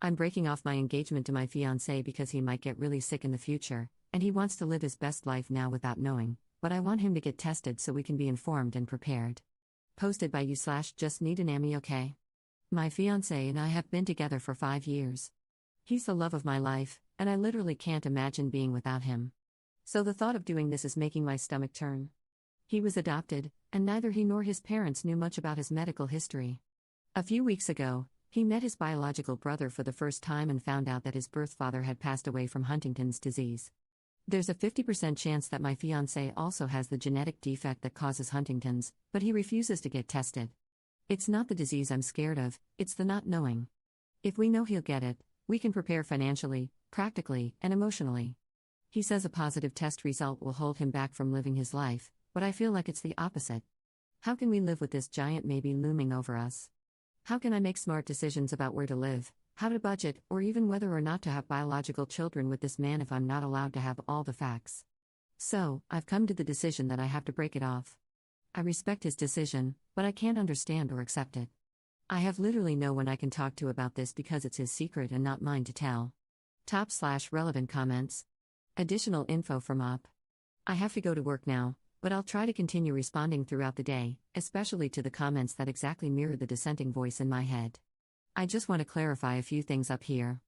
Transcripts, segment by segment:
I'm breaking off my engagement to my fiancé because he might get really sick in the future, and he wants to live his best life now without knowing, but I want him to get tested so we can be informed and prepared. Posted by you/just need an Ammy, okay? My fiancé and I have been together for 5 years. He's the love of my life, and I literally can't imagine being without him. So the thought of doing this is making my stomach turn. He was adopted, and neither he nor his parents knew much about his medical history. A few weeks ago, he met his biological brother for the first time and found out that his birth father had passed away from Huntington's disease. There's a 50% chance that my fiancé also has the genetic defect that causes Huntington's, but he refuses to get tested. It's not the disease I'm scared of, it's the not knowing. If we know he'll get it, we can prepare financially, practically, and emotionally. He says a positive test result will hold him back from living his life, but I feel like it's the opposite. How can we live with this giant maybe looming over us? How can I make smart decisions about where to live, how to budget, or even whether or not to have biological children with this man if I'm not allowed to have all the facts? So, I've come to the decision that I have to break it off. I respect his decision, but I can't understand or accept it. I have literally no one I can talk to about this because it's his secret and not mine to tell. Top/relevant comments. Additional info from Op. I have to go to work now, but I'll try to continue responding throughout the day, especially to the comments that exactly mirror the dissenting voice in my head. I just want to clarify a few things up here.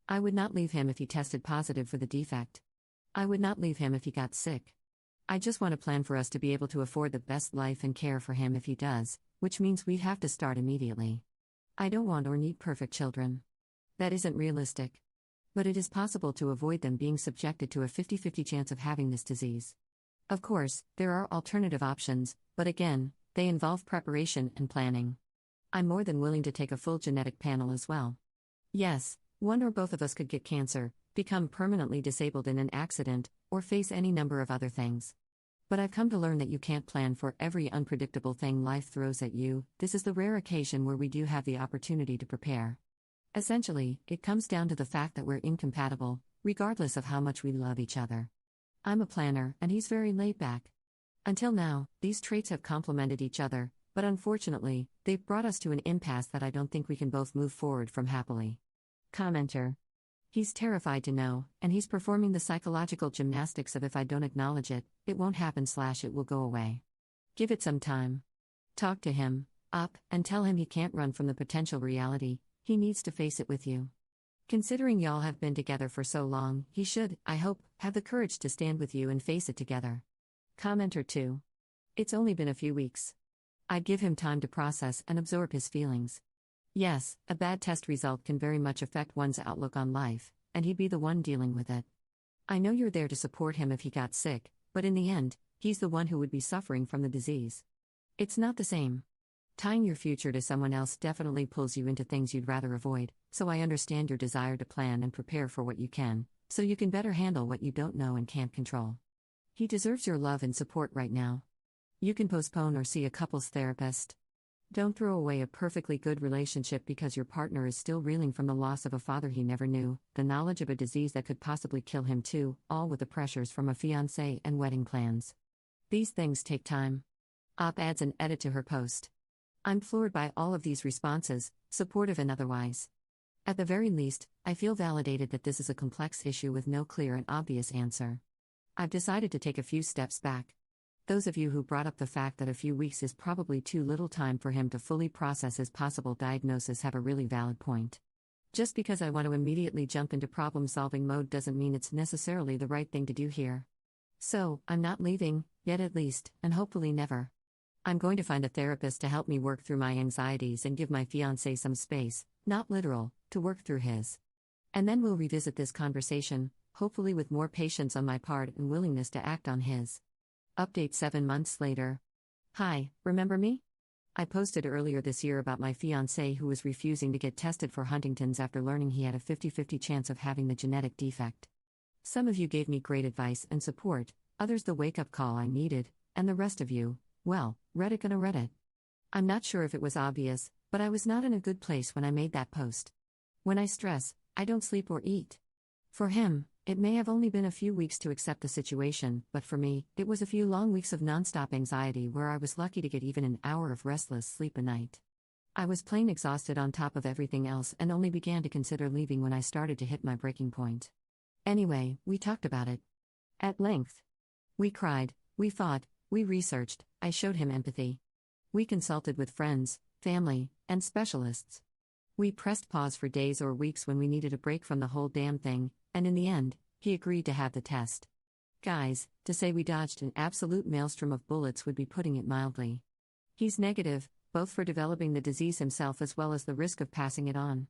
I would not leave him if he tested positive for the defect. I would not leave him if he got sick. I just want to plan for us to be able to afford the best life and care for him if he does, which means we'd have to start immediately. I don't want or need perfect children. That isn't realistic. But it is possible to avoid them being subjected to a 50-50 chance of having this disease. Of course, there are alternative options, but again, they involve preparation and planning. I'm more than willing to take a full genetic panel as well. Yes, one or both of us could get cancer, become permanently disabled in an accident, or face any number of other things. But I've come to learn that you can't plan for every unpredictable thing life throws at you. This is the rare occasion where we do have the opportunity to prepare. Essentially, it comes down to the fact that we're incompatible, regardless of how much we love each other. I'm a planner, and he's very laid back. Until now, these traits have complemented each other, but unfortunately, they've brought us to an impasse that I don't think we can both move forward from happily. Commenter. He's terrified to know, and he's performing the psychological gymnastics of if I don't acknowledge it, it won't happen/it will go away. Give it some time. Talk to him, Op, and tell him he can't run from the potential reality, he needs to face it with you. Considering y'all have been together for so long, he should, I hope, have the courage to stand with you and face it together. Commenter 2. It's only been a few weeks. I'd give him time to process and absorb his feelings. Yes, a bad test result can very much affect one's outlook on life, and he'd be the one dealing with it. I know you're there to support him if he got sick, but in the end, he's the one who would be suffering from the disease. It's not the same. Tying your future to someone else definitely pulls you into things you'd rather avoid, so I understand your desire to plan and prepare for what you can, so you can better handle what you don't know and can't control. He deserves your love and support right now. You can postpone or see a couples therapist. Don't throw away a perfectly good relationship because your partner is still reeling from the loss of a father he never knew, the knowledge of a disease that could possibly kill him too, all with the pressures from a fiancé and wedding plans. These things take time. Op adds an edit to her post. I'm floored by all of these responses, supportive and otherwise. At the very least, I feel validated that this is a complex issue with no clear and obvious answer. I've decided to take a few steps back. Those of you who brought up the fact that a few weeks is probably too little time for him to fully process his possible diagnosis have a really valid point. Just because I want to immediately jump into problem-solving mode doesn't mean it's necessarily the right thing to do here. So, I'm not leaving, yet at least, and hopefully never. I'm going to find a therapist to help me work through my anxieties and give my fiancé some space, not literal, to work through his. And then we'll revisit this conversation, hopefully with more patience on my part and willingness to act on his. Update 7 months later. Hi, remember me? I posted earlier this year about my fiancé who was refusing to get tested for Huntington's after learning he had a 50-50 chance of having the genetic defect. Some of you gave me great advice and support, others the wake-up call I needed, and the rest of you, well, gonna read it. I'm not sure if it was obvious, but I was not in a good place when I made that post. When I stress, I don't sleep or eat. For him, it may have only been a few weeks to accept the situation, but for me, it was a few long weeks of nonstop anxiety where I was lucky to get even an hour of restless sleep a night. I was plain exhausted on top of everything else and only began to consider leaving when I started to hit my breaking point. Anyway, we talked about it. At length. We cried, we fought, we researched, I showed him empathy. We consulted with friends, family, and specialists. We pressed pause for days or weeks when we needed a break from the whole damn thing, and in the end, he agreed to have the test. Guys, to say we dodged an absolute maelstrom of bullets would be putting it mildly. He's negative, both for developing the disease himself as well as the risk of passing it on.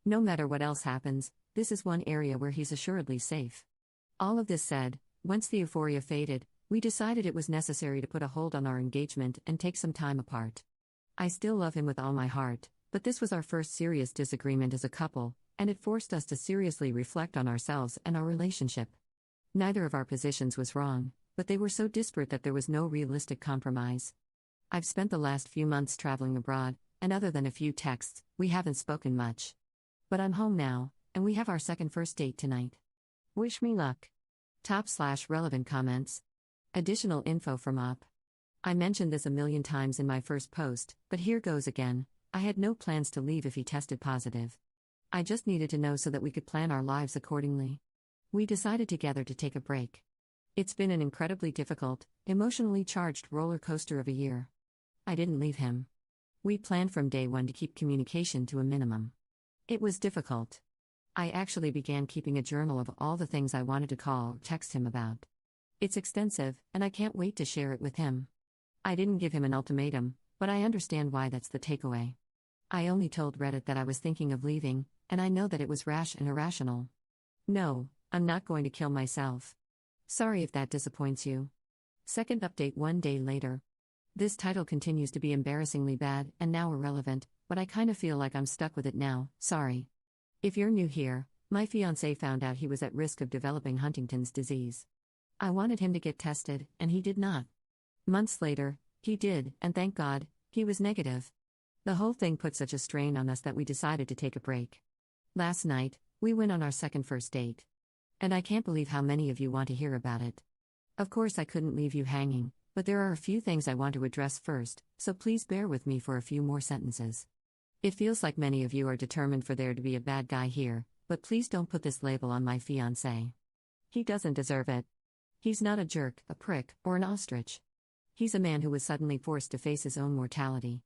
No matter what else happens, this is one area where he's assuredly safe. All of this said, once the euphoria faded, we decided it was necessary to put a hold on our engagement and take some time apart. I still love him with all my heart, but this was our first serious disagreement as a couple, and it forced us to seriously reflect on ourselves and our relationship. Neither of our positions was wrong, but they were so disparate that there was no realistic compromise. I've spent the last few months traveling abroad, and other than a few texts, we haven't spoken much. But I'm home now, and we have our second first date tonight. Wish me luck. _relevant comments. Additional info from Up. I mentioned this a million times in my first post, but here goes again. I had no plans to leave if he tested positive. I just needed to know so that we could plan our lives accordingly. We decided together to take a break. It's been an incredibly difficult, emotionally charged roller coaster of a year. I didn't leave him. We planned from day one to keep communication to a minimum. It was difficult. I actually began keeping a journal of all the things I wanted to call or text him about. It's extensive, and I can't wait to share it with him. I didn't give him an ultimatum, but I understand why that's the takeaway. I only told Reddit that I was thinking of leaving, and I know that it was rash and irrational. No, I'm not going to kill myself. Sorry if that disappoints you. Second update 1 day later. This title continues to be embarrassingly bad and now irrelevant, but I kind of feel like I'm stuck with it now, sorry. If you're new here, my fiancé found out he was at risk of developing Huntington's disease. I wanted him to get tested, and he did not. Months later, he did, and thank God, he was negative. The whole thing put such a strain on us that we decided to take a break. Last night, we went on our second first date. And I can't believe how many of you want to hear about it. Of course I couldn't leave you hanging, but there are a few things I want to address first, so please bear with me for a few more sentences. It feels like many of you are determined for there to be a bad guy here, but please don't put this label on my fiancé. He doesn't deserve it. He's not a jerk, a prick, or an ostrich. He's a man who was suddenly forced to face his own mortality.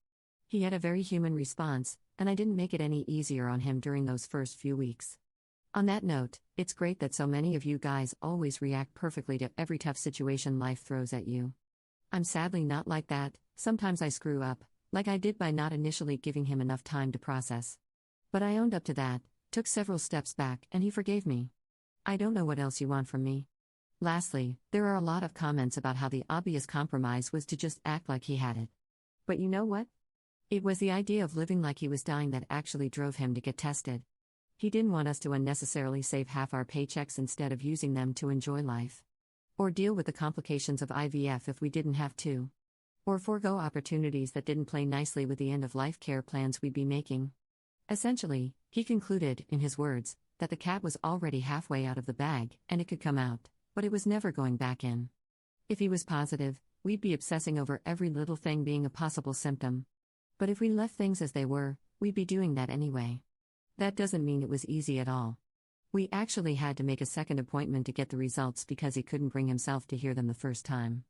He had a very human response, and I didn't make it any easier on him during those first few weeks. On that note, it's great that so many of you guys always react perfectly to every tough situation life throws at you. I'm sadly not like that. Sometimes I screw up, like I did by not initially giving him enough time to process. But I owned up to that, took several steps back, and he forgave me. I don't know what else you want from me. Lastly, there are a lot of comments about how the obvious compromise was to just act like he had it. But you know what? It was the idea of living like he was dying that actually drove him to get tested. He didn't want us to unnecessarily save half our paychecks instead of using them to enjoy life. Or deal with the complications of IVF if we didn't have to. Or forego opportunities that didn't play nicely with the end-of-life care plans we'd be making. Essentially, he concluded, in his words, that the cat was already halfway out of the bag, and it could come out, but it was never going back in. If he was positive, we'd be obsessing over every little thing being a possible symptom. But if we left things as they were, we'd be doing that anyway. That doesn't mean it was easy at all. We actually had to make a second appointment to get the results because he couldn't bring himself to hear them the first time.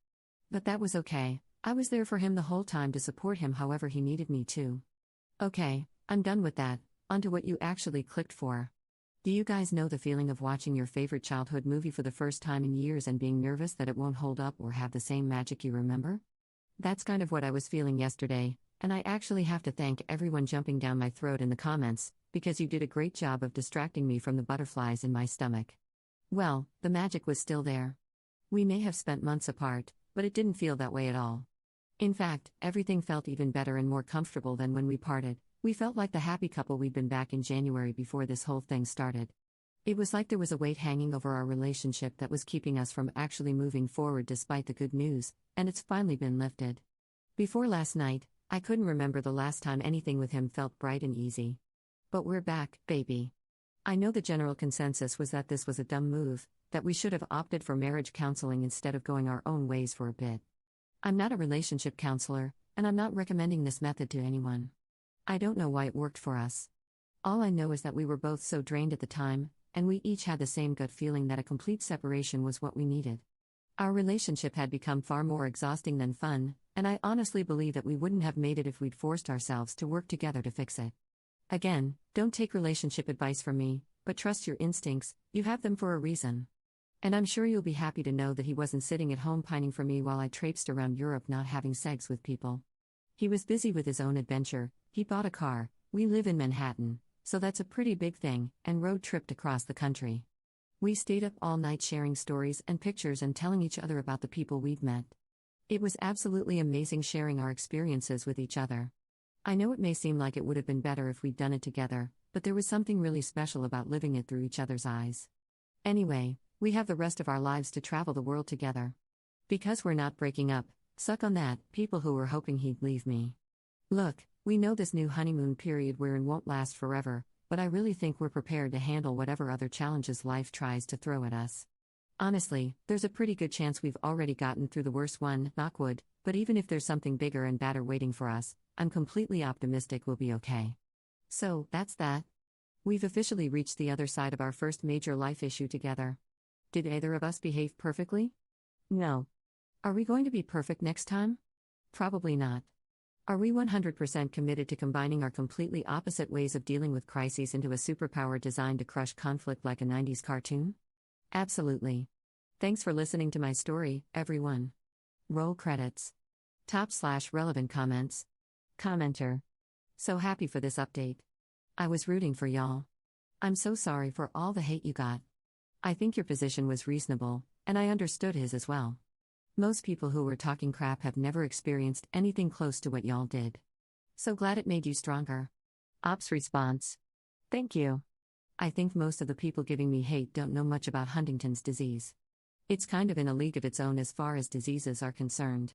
But that was okay. I was there for him the whole time to support him however he needed me to. Okay, I'm done with that, onto what you actually clicked for. Do you guys know the feeling of watching your favorite childhood movie for the first time in years and being nervous that it won't hold up or have the same magic you remember? That's kind of what I was feeling yesterday, and I actually have to thank everyone jumping down my throat in the comments, because you did a great job of distracting me from the butterflies in my stomach. Well, the magic was still there. We may have spent months apart, but it didn't feel that way at all. In fact, everything felt even better and more comfortable than when we parted. We felt like the happy couple we'd been back in January before this whole thing started. It was like there was a weight hanging over our relationship that was keeping us from actually moving forward despite the good news, and it's finally been lifted. Before last night, I couldn't remember the last time anything with him felt bright and easy. But we're back, baby. I know the general consensus was that this was a dumb move, that we should have opted for marriage counseling instead of going our own ways for a bit. I'm not a relationship counselor, and I'm not recommending this method to anyone. I don't know why it worked for us. All I know is that we were both so drained at the time, and we each had the same gut feeling that a complete separation was what we needed. Our relationship had become far more exhausting than fun, and I honestly believe that we wouldn't have made it if we'd forced ourselves to work together to fix it. Again, don't take relationship advice from me, but trust your instincts, you have them for a reason. And I'm sure you'll be happy to know that he wasn't sitting at home pining for me while I traipsed around Europe not having sex with people. He was busy with his own adventure, he bought a car, we live in Manhattan, so that's a pretty big thing, and road tripped across the country. We stayed up all night sharing stories and pictures and telling each other about the people we'd met. It was absolutely amazing sharing our experiences with each other. I know it may seem like it would have been better if we'd done it together, but there was something really special about living it through each other's eyes. Anyway, we have the rest of our lives to travel the world together. Because we're not breaking up, suck on that, people who were hoping he'd leave me. Look, we know this new honeymoon period we're in won't last forever, but I really think we're prepared to handle whatever other challenges life tries to throw at us. Honestly, there's a pretty good chance we've already gotten through the worst one, knock wood, but even if there's something bigger and badder waiting for us, I'm completely optimistic we'll be okay. So, that's that. We've officially reached the other side of our first major life issue together. Did either of us behave perfectly? No. Are we going to be perfect next time? Probably not. Are we 100% committed to combining our completely opposite ways of dealing with crises into a superpower designed to crush conflict like a 90s cartoon? Absolutely. Thanks for listening to my story, everyone. Roll credits. Top/relevant comments. Commenter. So happy for this update. I was rooting for y'all. I'm so sorry for all the hate you got. I think your position was reasonable, and I understood his as well. Most people who were talking crap have never experienced anything close to what y'all did. So glad it made you stronger. Ops response. Thank you. I think most of the people giving me hate don't know much about Huntington's disease. It's kind of in a league of its own as far as diseases are concerned.